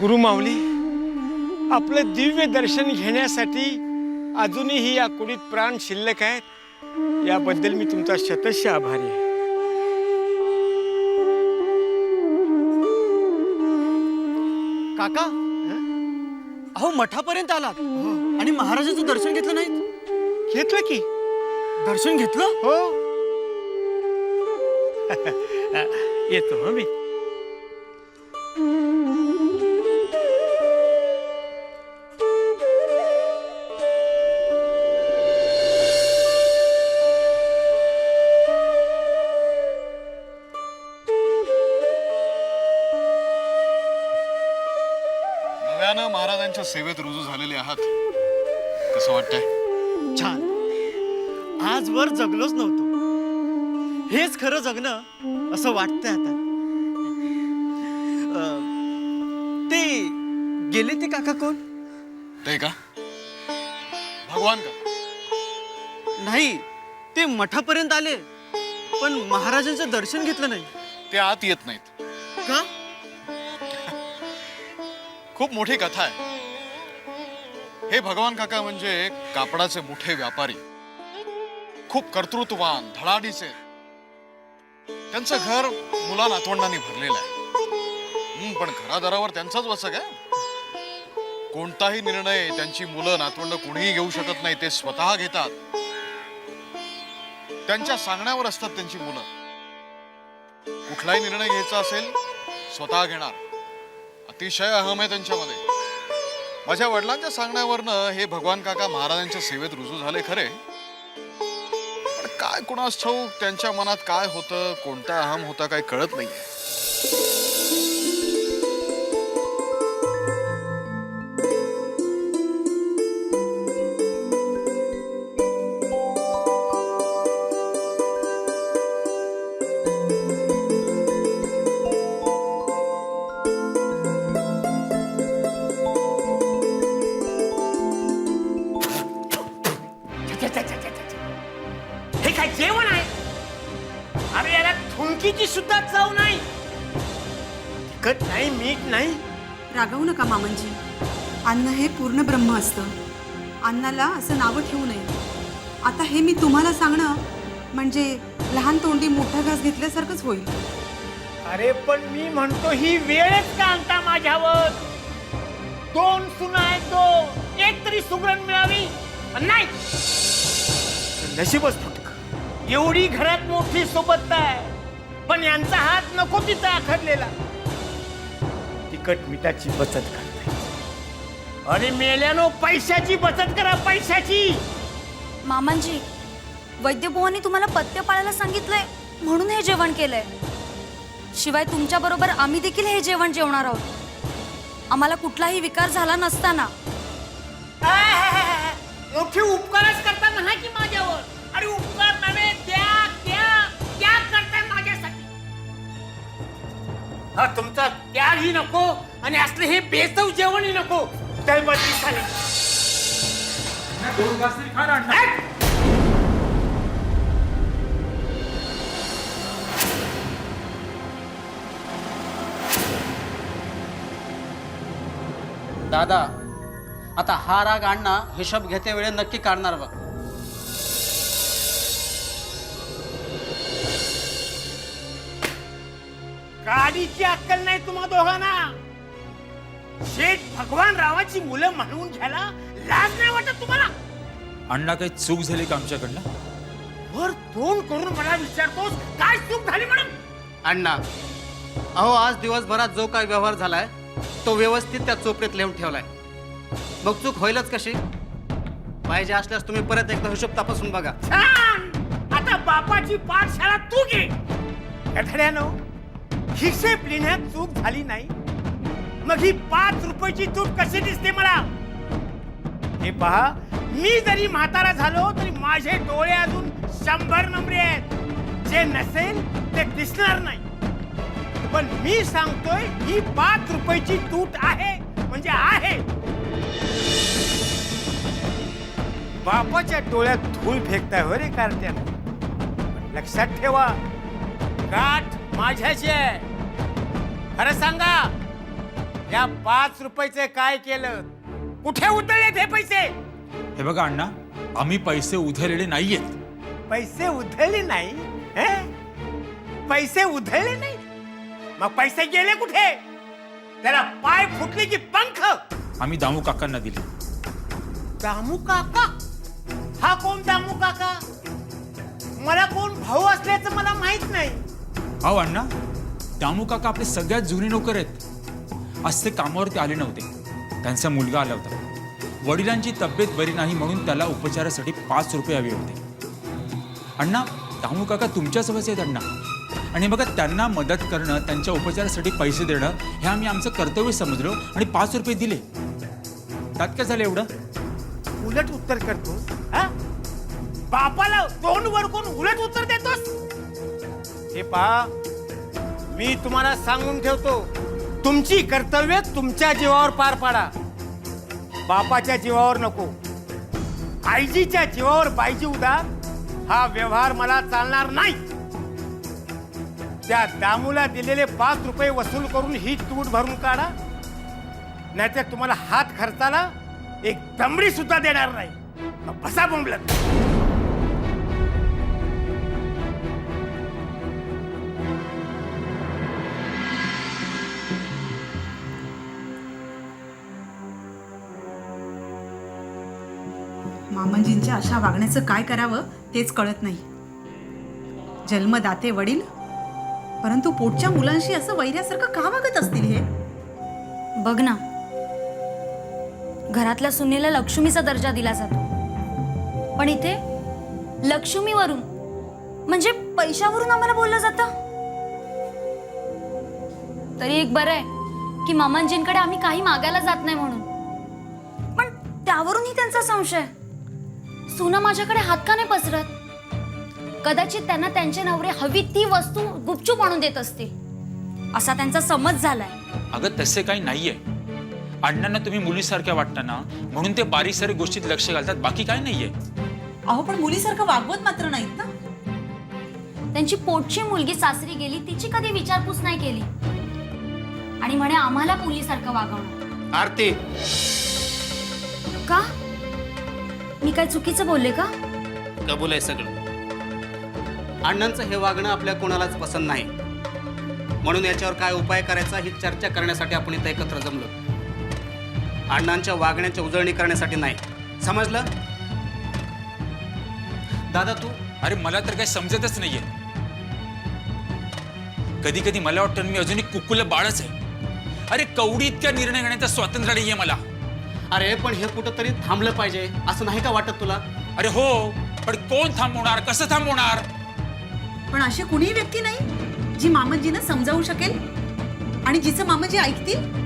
गुरुमाऊली, आपलं दिव्य दर्शन घेण्यासाठी अजूनही या कुडीत प्राण शिल्लक आहेत, याबद्दल मी तुमचा शतश आभारी आहे. काका, अहो मठापर्यंत आलात आणि महाराजांचं दर्शन घेतलं नाहीत? घेतलं की. दर्शन घेतलं? हो. येतो मी. नव्यानं महाराजांच्या सेवेत रुजू झालेले आहात, कसं वाटतंय? छान. आजवर जगलोच नव्हतो, हेच खरं जगणं असं वाटतंय आता. ते गेले ते काका कोण? ते का भगवान का? नाही, ते मठापर्यंत आले पण महाराजांचं दर्शन घेतलं नाही. ते आत येत नाहीत. का? खूप मोठी कथा आहे. हे भगवान काका म्हणजे कापडाचे मोठे व्यापारी, खूप कर्तृत्ववान, धडाडीचे. त्यांचं घर मुला नातवंडांनी भरलेलं आहे. पण घरादारावर त्यांचाच वचक आहे. कोणताही निर्णय त्यांची मुलं नातवंड कोणीही घेऊ शकत नाही, ते स्वतः घेतात. त्यांच्या सांगण्यावर असतात त्यांची मुलं. कुठलाही निर्णय घ्यायचा असेल स्वतः घेणार. अतिशय अहम आहे त्यांच्यामध्ये. माझ्या वडिलांच्या सांगण्यावरनं हे भगवान काका महाराजांच्या सेवेत रुजू झाले खरे, पण काय कुणास ठाऊक त्यांच्या मनात काय होतं, कोणता अहम होता, काही कळत नाहीये. हे काय जेवण आहे? अरे याला थुंकीची सुद्धा चव नाही. तिखट नाही, मीठ नाही. रागवू नका मामनजी. अन्न हे पूर्ण ब्रह्म असतं. अन्नाला असं नावं ठेवू नये. आता हे मी तुम्हाला सांगणं म्हणजे लहान तोंडी मोठा घास घेतल्यासारखंच होईल. अरे पण मी म्हणतो ही वेळच का आणता माझ्यावर? 2 सुना आहेत, 2. एक तरी सुगरण मिळावी. नाही, नशीबच फुटक. एवढी घरात मोठी सोबत आहे, पण यांचा हात नको तिथं आखडलेला. तिखट मिठाची बचत करताय आणि मेल्यानो पैशाची बचत करा, पैशाची. मामांजी, वैद्यबुवांनी तुम्हाला पथ्य पाळायला सांगितलंय म्हणून हे जेवण केलंय. शिवाय तुमच्या बरोबर आम्ही देखील हे जेवण जेवणार आहोत. आम्हाला कुठलाही विकार झाला नसताना. मोठी उपकारच करता नाही की माझ्यावर. अरे उपकार नव्हे, त्याग करताय माझ्यासाठी. हा तुमचा त्यागही नको आणि असले हे बेचव जेवणही नको. तळमळी झाली. दादा, आता हा राग अण्णा हिशोब घेते वेळे नक्की काढणार बघ. गाडीची अक्कल नाही तुम्हा दोघांना. शेठ भगवान रावाची मुलं म्हणून घ्यायला लाज नाही वाटत तुम्हाला? अण्णा काही चूक झाली का आमच्याकडनं? वर तोंड करून मला विचारतोस काय चूक झाली म्हणून? अण्णा, अहो आज दिवसभरात जो काय व्यवहार झालाय तो व्यवस्थित त्या चोपडीत लिहून ठेवलाय. मग चूक होईलच कशी? पाहिजे असल्यास तुम्ही परत एकदा हिशोब तपासून बघा. छान. आता बापाची पाठशाळा तू घे. गधड्यानो, हिशेब लिहिण्यात चूक झाली नाही, मग ही 5 रुपयाची चूक कशी दिसते मला? हे पहा, मी जरी म्हातारा झालो तरी माझे डोळे अजून 100 नंबरे आहेत. जे नसेल ते दिसणार नाही. पण मी सांगतोय ही 5 रुपयाची तूट आहे म्हणजे आहे. बापाच्या डोळ्यात धूळ फेकताय हो रे कार्ट्या. लक्षात ठेवा, गाठ माझ्याची आहे. खरं सांगा, या 5 रुपयाचे काय केलं? कुठे उधळलेत हे पैसे? हे बघा अण्णा, आम्ही पैसे उधळलेले नाहीयेत. पैसे उधळले नाही हे? पैसे उधळले नाही मग पैसे गेले कुठे? त्याला पाय फुटले की पंख? आम्ही दामू काकांना दिले. दामू काका? हा कोण दामू काका? मला कोण भाऊ असल्याचं मला माहित नाही. अहो अण्णा, दामू काका आपले सगळ्यात जुने नोकर आहेत. आज ते कामावरती आले नव्हते. त्यांचा मुलगा आला होता. वडिलांची तब्येत बरी नाही म्हणून त्याला उपचारासाठी 5 रुपये हवे होते. अण्णा, दामू काका तुमच्यासोबत आहेत अण्णा. आणि बघा, त्यांना मदत करणं, त्यांच्या उपचारासाठी पैसे देणं हे आम्ही आमचं कर्तव्य समजलो आणि 5 रुपये दिले. त्यात काय झालं एवढं? उलट उत्तर करतो हा? बापाला तोंड वर करून उलट उत्तर देतोस? हे पहा, मी तुम्हाला सांगून ठेवतो, तुमची कर्तव्य तुमच्या जीवावर पार पाडा. बापाच्या जीवावर नको. आईजीच्या जीवावर बाईजी उदार हा व्यवहार मला चालणार नाही. त्या दामूला दिलेले 5 रुपये वसूल करून ही तूट भरून काढा, नाहीतर तुम्हाला हात खर्चाला एक दमडी सुद्धा देणार नाही. मग बसा बोंबलत. मामांजींच्या अशा वागण्याचं काय करावं तेच कळत नाही. जन्मदाते वडील, परंतु पोटच्या मुलांशी असं वैऱ्यासारखं का वागत असतील हे? बघ ना, घरातल्या सुनेला लक्ष्मीचा दर्जा दिला जातो, पण इथे लक्ष्मीवरून म्हणजे पैशावरून आम्हाला बोललं जातं. तरी एक बरं आहे की मामांजींकडे आम्ही काही मागायला जात नाही म्हणून. पण त्यावरूनही त्यांचा संशय, सुना माझ्याकडे हात का नाही पसरत? कदाचित त्यांना त्यांचे नवरे हवी ती वस्तू गुपचूप आणून देत असतील असा त्यांचा समज झालाय. अगं तसे काही नाहीये. अण्णांना तुम्ही मुलीसारख्या वाटताना म्हणून ते बारीक सारी गोष्टीत लक्ष घालतात, बाकी काय नाहीये. अहो, पण मुलीसारखं वागवत मात्र नाहीत ना. त्यांची पोटची मुलगी सासरी गेली, तिची कधी विचारपूस नाही केली आणि म्हणे आम्हाला मुलीसारखं वागवणं. आरती, का? मी काय चुकीचं बोलले का? कबूल आहे सगळं. अण्णांचं हे वागणं आपल्या कोणालाच पसंत नाही, म्हणून याच्यावर काय उपाय करायचा ही चर्चा करण्यासाठी आपण इथं एकत्र जमलो. अण्णांच्या वागण्याची उजळणी करण्यासाठी नाही, समजलं? दादा तू? अरे मला तर काही समजतच नाहीये. कधी कधी मला वाटतं मी अजूनही कुकुलं बाळच आहे. अरे कवडी इतक्या निर्णय घेण्याचं स्वातंत्र्य नाहीये मला. अरे पण हे कुठंतरी थांबलं पाहिजे, असं नाही का वाटत तुला? अरे हो, पण कोण थांबवणार, कसं थांबवणार? पण अशी कुणीही व्यक्ती नाही जी मामांजींना समजावू शकेल आणि जिचं मामाजी ऐकतील.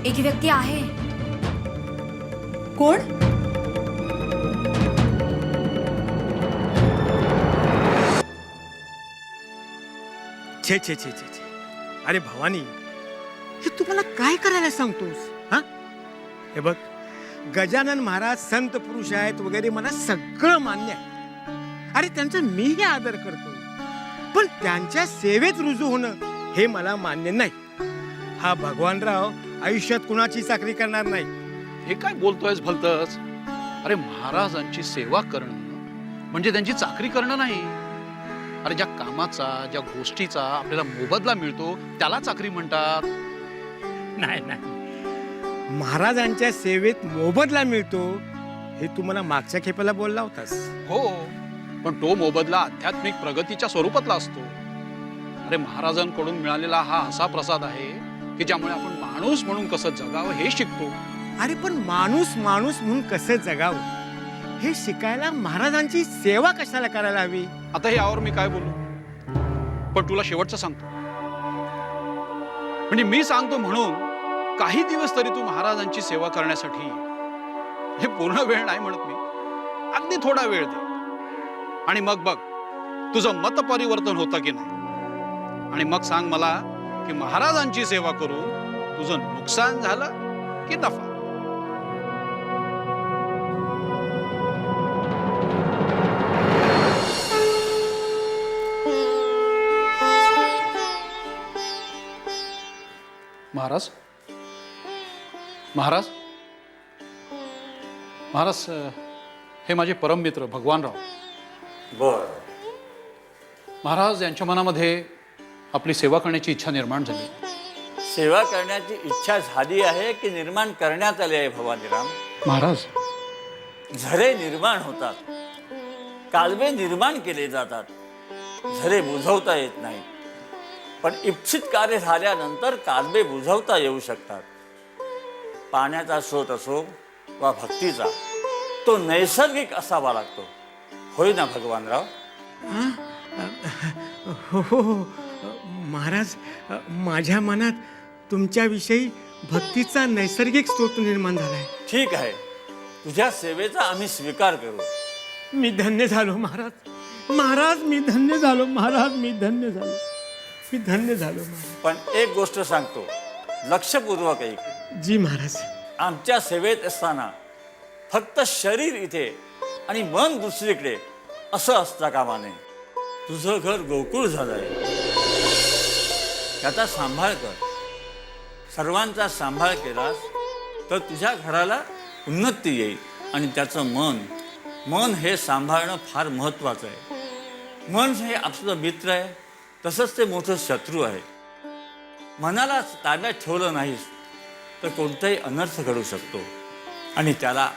एक व्यक्ती आहे. कोण? छे छे छे छे छे. अरे भवानी, हे तुम्हाला काय करायला सांगतोस हा? हे बघ, गजानन महाराज संत पुरुष आहेत वगैरे, मला सगळं मान्य आहे. अरे त्यांचा मीही आदर करतो, पण त्यांच्या सेवेत रुजू होणं हे मला मान्य नाही. हा भगवानराव आयुष्यात कुणाची चाकरी करणार नाही. हे काय बोलतोयस भलतच? अरे महाराजांची सेवा करणं म्हणजे त्यांची चाकरी करणं नाही. अरे ज्या कामाचा, ज्या गोष्टीचा आपल्याला मोबदला मिळतो त्याला चाकरी म्हणतात. नाही नाही, महाराजांच्या सेवेत मोबदला मिळतो हे तू मला मागच्या खेपेला बोलला होतास. हो, पण तो मोबदला आध्यात्मिक प्रगतीच्या स्वरूपातला असतो. अरे महाराजांकडून मिळालेला हा असा प्रसाद आहे की ज्यामुळे आपण माणूस म्हणून कसं जगावं हे शिकतो. अरे पण माणूस माणूस म्हणून कसं जगावं हे शिकायला महाराजांची सेवा कशाला करायला हवी? आता हे यावर मी काय बोलू? पण तुला शेवटचं सांगतो, म्हणजे मी सांगतो म्हणून काही दिवस तरी तू महाराजांची सेवा करण्यासाठी, हे पूर्ण वेळ नाही म्हणत मी, अगदी थोडा वेळ दे. आणि मग बघ तुझं मत परिवर्तन होतं की नाही. आणि मग सांग मला की महाराजांची सेवा करून तुझं नुकसान झालं की नफा. महाराज महाराज महाराज हे माझे परममित्र भगवानराव. बर. महाराज यांच्या मनामध्ये आपली सेवा करण्याची इच्छा निर्माण झाली. सेवा करण्याची इच्छा झाली आहे की निर्माण करण्यात आली आहे भवानीराम? महाराज झरे निर्माण होतात, कालवे निर्माण केले जातात, झरे बुझवता येत नाही. पण इप्सित कार्य झाल्यानंतर कालवे बुझवता येऊ शकतात. पाण्याचा स्रोत असो वा भक्तीचा, तो नैसर्गिक असावा लागतो. होय ना भगवानराव? हो हो हो. महाराज, माझ्या मनात तुमच्याविषयी भक्तीचा नैसर्गिक स्रोत निर्माण झालाय. ठीक आहे, तुझ्या सेवेचा आम्ही स्वीकार करू. मी धन्य झालो महाराज. महाराज मी धन्य झालो. महाराज मी धन्य झालो. मी धन्य झालो महाराज. पण एक गोष्ट सांगतो, लक्षपूर्वक ऐक. जी महाराज. आमच्या सेवेत असताना फक्त शरीर इथे आणि मन दुसरीकडे असं असता कामा नये. तुझं घर गोकुळ झालंय, त्याचा सांभाळ कर. सर्वांचा सांभाळ केलास तर तुझ्या घराला उन्नती येईल. आणि त्याचं मन हे सांभाळणं फार महत्त्वाचं आहे. मन हे आपलं मित्र आहे, तसंच ते मोठं शत्रू आहे. मनाला ताब्यात ठेवलं नाहीस तर कोणताही अनर्थ घडू शकतो. आणि त्याला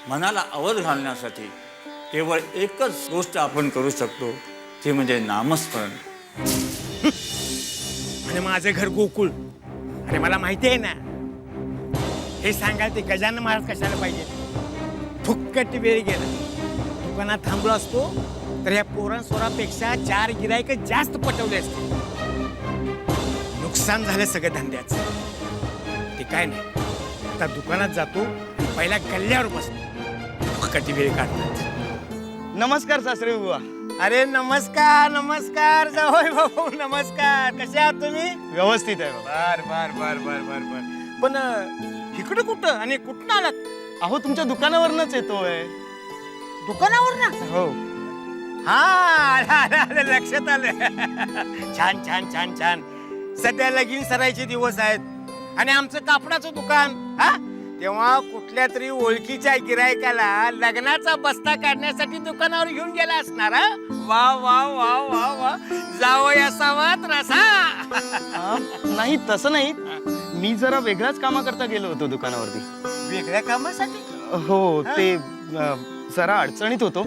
मनाला आवड घालण्यासाठी केवळ एकच गोष्ट आपण करू शकतो, ते म्हणजे नामस्मरण. आणि माझं घर गोकुळ. अरे मला माहिती आहे ना. हे सांगाल ते गजानन महाराज कशाला पाहिजे. फुक्कट वेळ गेला, दुकानात थांबलो असतो तर या पोरांसोरापेक्षा 4 गिरायक जास्त पटवले असते. नुकसान झालं सगळं धंद्याचं. ते काय नाही, आता दुकानात जातो, पहिला गल्ल्यावर बसतो, फुक्कट वेळ काढतात. नमस्कार सासरे बुवा. अरे नमस्कार नमस्कार जावई भाऊ, नमस्कार. कसे आहात तुम्ही? व्यवस्थित आहे बाबा. बर बर बर बर बर बर. पण इकडं कुठं आणि कुठं आलात? अहो तुमच्या दुकानावरनच येतोय. दुकानावर ना? हो. हा आलं लक्षात आलं. छान छान छान छान. सध्या लगीन सरायचे दिवस आहेत आणि आमचं कापडाचं दुकान. हा, तेव्हा कुठल्या तरी ओळखीच्या गिरायकाला लग्नाचा बस्ता काढण्यासाठी दुकानावर घेऊन गेला असणार. वा वा वा वा वा. जावई असावा तर असा. नाही तसं नाही, मी जरा वेगळ्याच कामाकरता गेलो होतो दुकानावरती. वेगळ्या कामासाठी? हो, ते जरा अडचणीत होतो.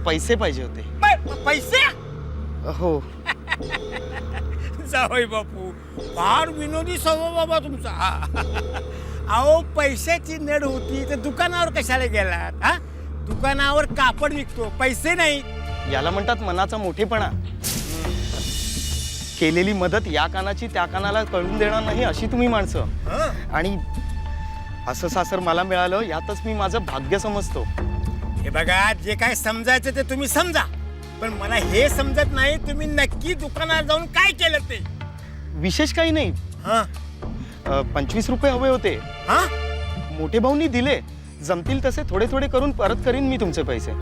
पैसे पाहिजे होते. पैसे? हो. जावई बापू, फार विनोदी स्वभाव बाबा तुमचा. अहो पैशाची नड होती तर दुकानावर कशाला गेलात? हा, दुकानावर कापड विकतो, पैसे नाही. याला म्हणतात मनाचा मोठेपणा. केलेली मदत या कानाची त्या कानाला कळून देणार नाही अशी तुम्ही माणसं. आणि असं सासर मला मिळालं यातच मी माझं भाग्य समजतो. हे बघा, जे काय समजायचं ते तुम्ही समजा, पण मला हे समजत नाही तुम्ही नक्की दुकानात जाऊन काय केलं ते. विशेष काही नाही. हा 25 रुपये हवे होते. हा, मोठे भाऊंनी दिले. जमतील तसे थोडे थोडे करून परत करीन मी तुमचे पैसे.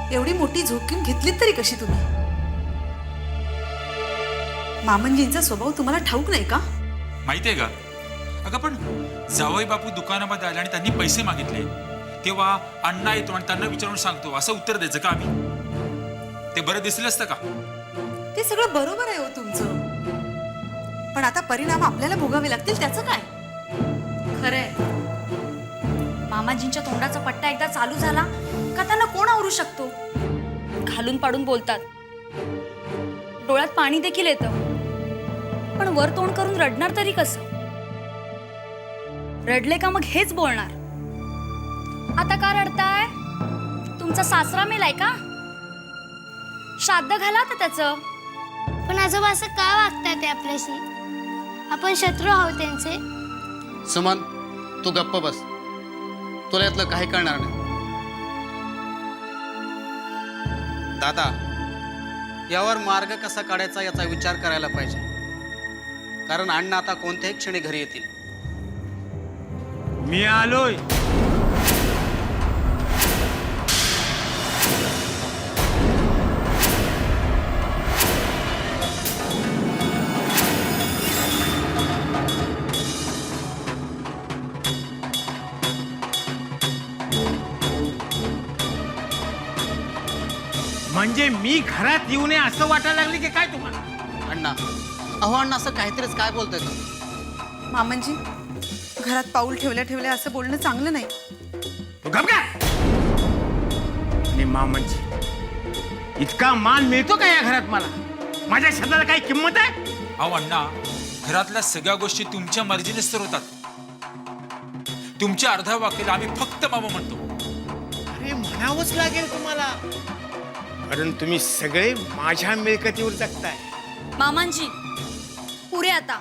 एवढी मोठी जोखीम घेतलीत तरी कशी तुम्ही? मामनजींचा स्वभाव तुम्हाला ठाऊक नाही का? माहितीये का अगं, पण जावई बापू दुकानामध्ये आले आणि त्यांनी पैसे मागितले तेव्हा अण्णा येतो आणि त्यांना विचारून सांगतो असं उत्तर द्यायचं का आम्ही? ते बरं दिसलं असतं का? ते सगळं बरोबर आहे हो तुमचं, पण आता परिणाम आपल्याला भोगावे लागतील त्याचं काय? खरंय, मामाजींच्या तोंडाचा पट्टा एकदा चालू झाला का त्यांना कोण आवरू शकतो? घालून पाडून बोलतात, डोळ्यात पाणी देखील येतं, पण वर तोंड करून रडणार तरी कसं? रडले का मग हेच बोलणार. आता का रडताय? तुमचा सासरा मेलाय का? श्राद्ध घाला तर त्याचं. पण आजोबा असं का वागतात ते आपल्याशी? आपण शत्रू आहोत त्यांचे. सुमन, तू गप्प बस. तुला यातलं काही कळणार नाही. दादा, यावर मार्ग कसा काढायचा याचा विचार करायला पाहिजे. कारण अण्णा आता कोणत्याही क्षणी घरी येतील. मी आलोय. म्हणजे मी घरात येऊ नये असं वाटायला लागले की काय तुम्हाला? अण्णा, अहो अण्णा, असं काहीतरीच काय बोलतोय तुम्ही? मामांजी, घरात पाऊल ठेवल्या ठेवल्या असं बोलणं चांगलं नाही. तू गप का? आणि मामांची इतका मान मिळतो का या घरात मला? माझ्या शब्दाला काही किंमत आहे? अहो अण्णा, घरातल्या सगळ्या गोष्टी तुमच्या मर्जीनेच तर होतात. तुमच्या अर्ध्या वाक्याला आम्ही फक्त मामा म्हणतो. अरे म्हणावंच लागेल तुम्हाला, कारण तुम्ही सगळे माझ्या मिळकतीवर जगताय. मामांजी, पुरे आता.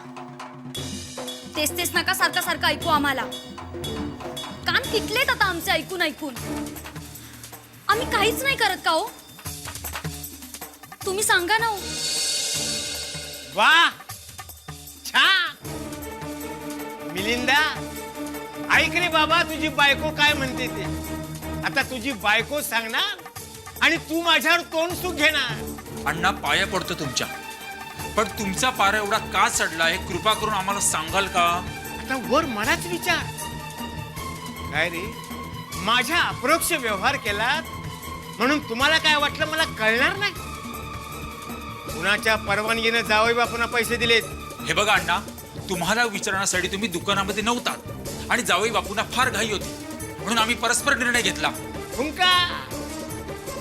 तेच तेच नका सारखं सारखं ऐकू आम्हाला. कान पिकलेत आता आमचे ऐकून ऐकून. आम्ही काहीच नाही करत का हो? तुम्ही सांगा ना हो. वा, छान. मिलिंदा, ऐक रे बाबा, तुझी बायको काय म्हणते ते. आता तुझी बायको सांगणार आणि तू माझ्यावर तोंड सुख घेणार. अण्णा, पाया पडतो तुमच्या, पण तुमचा पारा एवढा का चढला हे कृपा करून आम्हाला सांगाल का? आता वर मलाच विचार. काय रे, माझ्या अप्रोक्ष व्यवहार केलात म्हणून तुम्हाला काय वाटलं मला कळणार नाही? कुणाच्या परवानगीने जावई बापूंना पैसे दिलेत? हे बघा अण्णा, तुम्हाला विचारण्यासाठी तुम्ही दुकानामध्ये नव्हतात आणि जावई बापूंना फार घाई होती, म्हणून आम्ही परस्पर निर्णय घेतला. फुंका,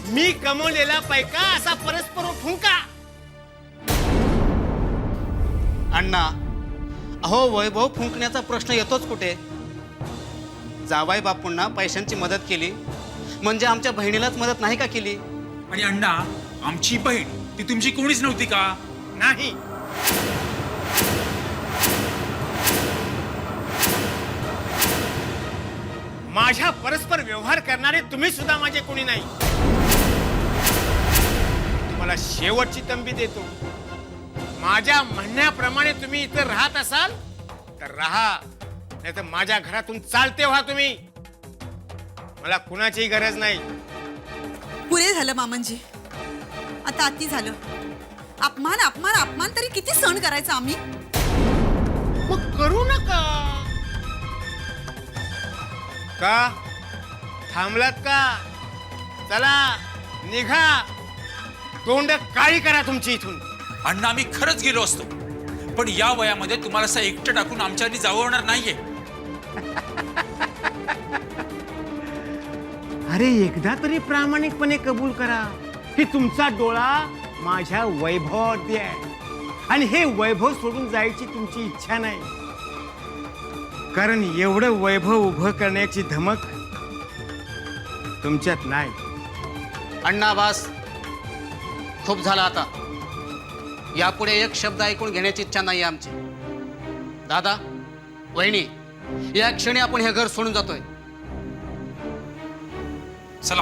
मी कमवलेला पैका असा परस्पर फुंका. अण्णा, अहो वैभव फुंकण्याचा प्रश्न येतोच कुठे? जावाई बापूंना पैशांची मदत केली म्हणजे आमच्या बहिणीलाच मदत नाही का केली? आणि अण्णा, आमची बहीण ती तुमची कोणीच नव्हती का? नाही. माझ्या परस्पर व्यवहार करणारे तुम्ही सुद्धा माझे कोणी नाही. तुम्हाला शेवटची तंबी देतो. माझ्या म्हणण्याप्रमाणे तुम्ही इथं राहत असाल तर राहा, नाही तर माझ्या घरातून चालते व्हा तुम्ही. मला कुणाचीही गरज नाही. पुरे झालं मामांजी, आता अति झालं. अपमान अपमान अपमान तरी किती सहन करायचा आम्ही? मग करू नका. का थांबलात का? चला निघा, तोंड काळी करा तुमची इथून. अण्णा, आम्ही खरंच गेलो असतो, पण या वयामध्ये तुम्हाला असं एकटं टाकून आमच्यानी जावं होणार नाहीये. अरे एकदा तरी प्रामाणिकपणे कबूल करा की तुमचा डोळा माझ्या वैभवावरती आहे आणि हे वैभव सोडून जायची तुमची इच्छा नाही. कारण एवढं वैभव उभं करण्याची धमक तुमच्यात नाही. अण्णा बास, खूप झाला आता. यापुढे एक शब्द ऐकून घेण्याची इच्छा नाही आमची. दादा, वहिनी, या क्षणी आपण हे घर सोडून जातोय. चला.